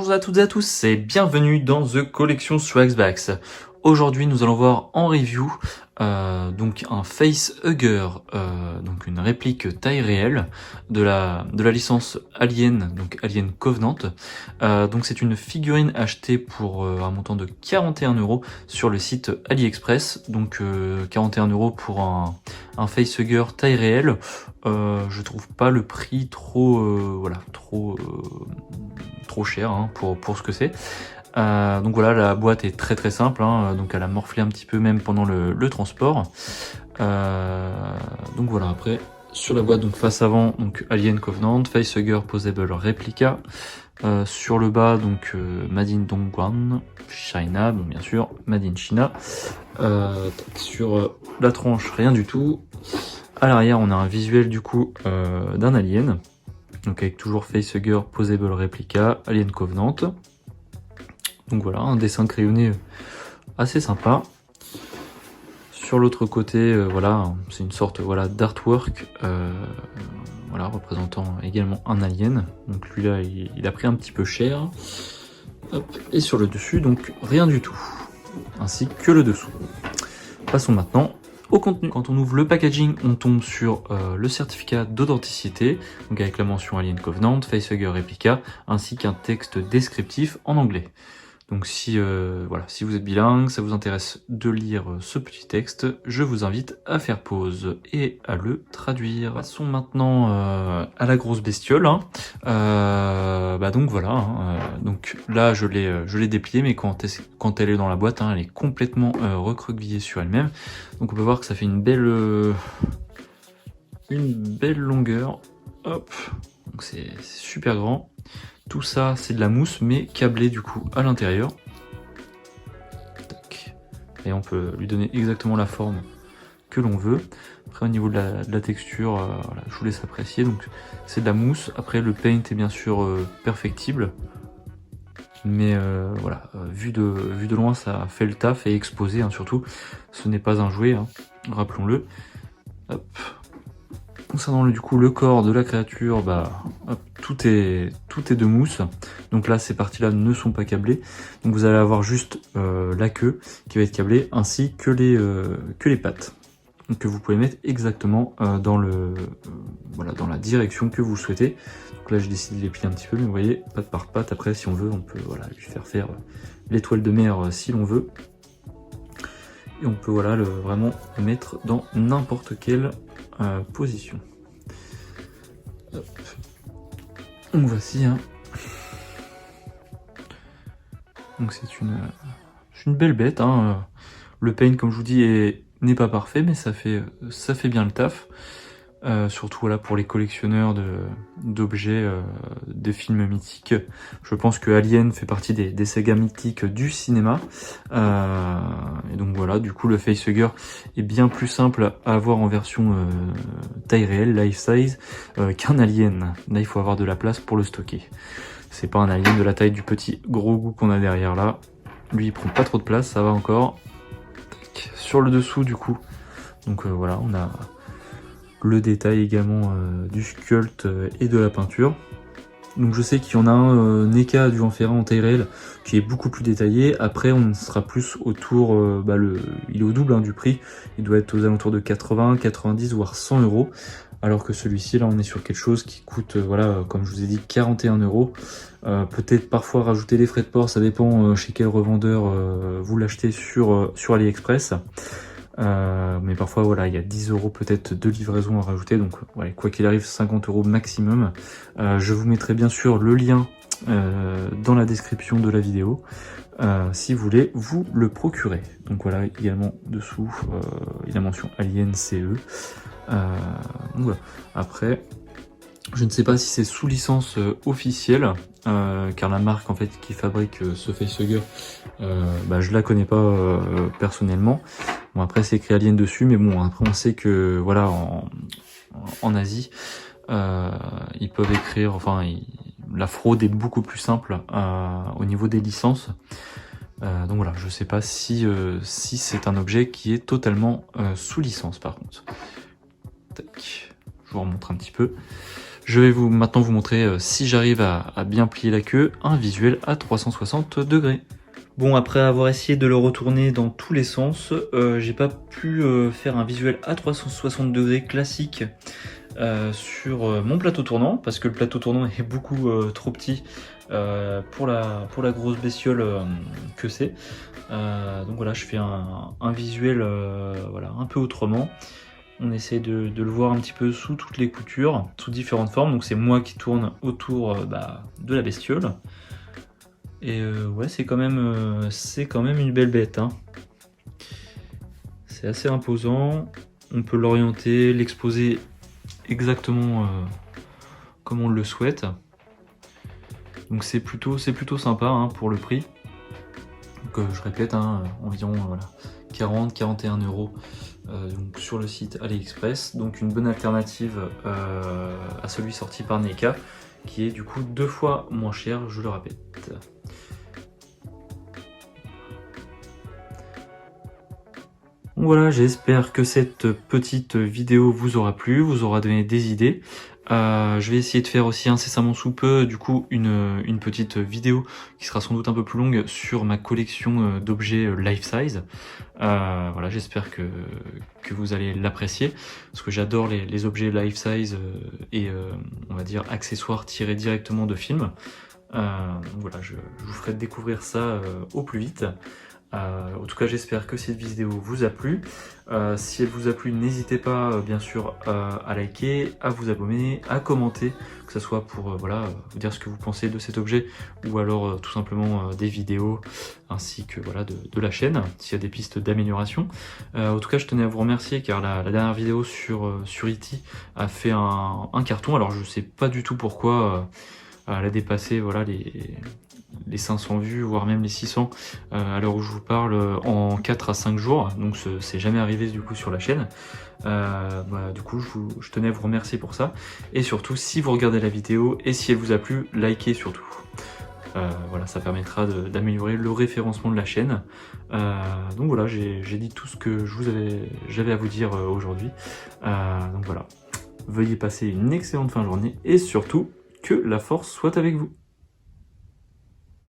Bonjour à toutes et à tous et bienvenue dans The Collection Swagsbacks. Aujourd'hui nous allons voir en review donc un facehugger, donc une réplique taille réelle de la licence Alien, donc Alien Covenant. Donc c'est une figurine achetée pour un montant de 41 € sur le site AliExpress. Donc 41 € pour un facehugger taille réelle. Je trouve pas le prix trop trop cher hein, pour ce que c'est. Donc voilà, la boîte est très simple, hein, donc elle a morflé un petit peu même pendant le transport. Donc voilà, après sur la boîte, donc face avant, donc Alien Covenant, Facehugger Posable Replica. Sur le bas, donc Made in Dongguan, China, donc bien sûr, Made in China. Sur la tranche, rien du tout. À l'arrière, on a un visuel du coup d'un alien. Donc avec toujours Facehugger Posable Replica, Alien Covenant. Donc voilà, un dessin crayonné assez sympa. Sur l'autre côté, voilà, c'est une sorte d'artwork, voilà, représentant également un alien. Donc lui là, il a pris un petit peu cher. Hop. Et sur le dessus, donc rien du tout, ainsi que le dessous. Passons maintenant au contenu. Quand on ouvre le packaging, on tombe sur le certificat d'authenticité, donc avec la mention Alien Covenant, Facehugger Replica, ainsi qu'un texte descriptif en anglais. Donc si si vous êtes bilingue, ça vous intéresse de lire ce petit texte, je vous invite à faire pause et à le traduire. Passons maintenant à la grosse bestiole. Hein. Donc voilà. Hein, donc là je l'ai dépliée, mais quand elle est dans la boîte, hein, elle est complètement recroquevillée sur elle-même. Donc on peut voir que ça fait une belle longueur. Hop. Donc c'est super grand. Tout ça, c'est de la mousse, mais câblée du coup à l'intérieur. Et on peut lui donner exactement la forme que l'on veut. Après, au niveau de la texture, voilà, je vous laisse apprécier. Donc, c'est de la mousse. Après, le paint est bien sûr perfectible. Mais voilà, vu de loin, ça fait le taf et exposé, hein, surtout. Ce n'est pas un jouet, hein, rappelons-le. Hop. Concernant du coup le corps de la créature, hop, tout est de mousse. Donc là, ces parties-là ne sont pas câblées. Donc vous allez avoir juste la queue qui va être câblée, ainsi que les pattes. Donc que vous pouvez mettre exactement dans la direction que vous souhaitez. Donc là, j'ai décidé de les plier un petit peu, mais vous voyez, patte par patte. Après, si on veut, on peut lui faire l'étoile de mer si l'on veut. Et on peut vraiment le mettre dans n'importe quelle position. Hop. Donc voici. Hein. Donc c'est une belle bête. Hein. Le paint, comme je vous dis, n'est pas parfait, mais ça fait bien le taf. Surtout voilà, pour les collectionneurs d'objets des films mythiques. Je pense que Alien fait partie des sagas mythiques du cinéma. Et donc voilà, du coup le facehugger est bien plus simple à avoir en version taille réelle, life size, qu'un Alien. Là il faut avoir de la place pour le stocker. C'est pas un Alien de la taille du petit gros goût qu'on a derrière là. Lui il prend pas trop de place, ça va encore. Sur le dessous du coup, donc voilà, on a le détail également du sculpte et de la peinture. Donc je sais qu'il y en a un NECA du Vent Ferrand en taille réelle qui est beaucoup plus détaillé. Après on sera plus autour, il est au double du prix. Il doit être aux alentours de 80, 90 voire 100 €. Alors que celui-ci là on est sur quelque chose qui coûte comme je vous ai dit 41 €. Peut-être parfois rajouter les frais de port, ça dépend chez quel revendeur vous l'achetez sur AliExpress. Mais parfois voilà, il y a 10 € peut-être de livraison à rajouter, donc ouais, quoi qu'il arrive 50 € maximum. Je vous mettrai bien sûr le lien dans la description de la vidéo si vous voulez vous le procurer. Donc voilà, également dessous il y a la mention Alien CE. Voilà. Après je ne sais pas si c'est sous licence officielle, car la marque en fait qui fabrique ce facehugger, je la connais pas personnellement. Bon après c'est écrit Alien dessus, mais bon après on sait que voilà en Asie ils peuvent écrire, la fraude est beaucoup plus simple au niveau des licences. Donc voilà, je sais pas si c'est un objet qui est totalement sous licence par contre. Tac. Je vous remontre un petit peu. Je vais maintenant vous montrer, si j'arrive à bien plier la queue, un visuel à 360 degrés. Bon, après avoir essayé de le retourner dans tous les sens, j'ai pas pu faire un visuel à 360 degrés classique sur mon plateau tournant, parce que le plateau tournant est beaucoup trop petit pour la grosse bestiole que c'est. Donc voilà, je fais un visuel voilà, un peu autrement. On essaie de le voir un petit peu sous toutes les coutures, sous différentes formes. Donc c'est moi qui tourne autour de la bestiole. Et ouais, c'est quand même une belle bête, hein. C'est assez imposant. On peut l'orienter, l'exposer exactement comme on le souhaite. Donc c'est plutôt sympa, hein, pour le prix. Donc je répète, hein, environ voilà, 40-41 € donc sur le site AliExpress. Donc une bonne alternative à celui sorti par NECA, qui est du coup 2 fois moins cher, je le répète. Voilà, j'espère que cette petite vidéo vous aura plu, vous aura donné des idées. Je vais essayer de faire aussi incessamment sous peu du coup une petite vidéo qui sera sans doute un peu plus longue sur ma collection d'objets life size. Voilà, j'espère que vous allez l'apprécier, parce que j'adore les objets life size et on va dire accessoires tirés directement de films. Voilà, je vous ferai découvrir ça au plus vite. En tout cas, j'espère que cette vidéo vous a plu. Si elle vous a plu, n'hésitez pas bien sûr à liker, à vous abonner, à commenter, que ce soit pour voilà, vous dire ce que vous pensez de cet objet, ou alors tout simplement des vidéos, ainsi que voilà, de la chaîne, s'il y a des pistes d'amélioration. En tout cas, je tenais à vous remercier, car la dernière vidéo sur E.T. a fait un carton. Alors je sais pas du tout pourquoi elle a dépassé voilà, les 500 vues, voire même les 600 à l'heure où je vous parle en 4 à 5 jours, donc c'est jamais arrivé du coup sur la chaîne. Du coup je tenais à vous remercier pour ça, et surtout si vous regardez la vidéo et si elle vous a plu, likez surtout. Voilà, ça permettra d'améliorer le référencement de la chaîne. Donc voilà, j'ai dit tout ce que j'avais à vous dire aujourd'hui. Donc voilà, veuillez passer une excellente fin de journée, et surtout que la force soit avec vous.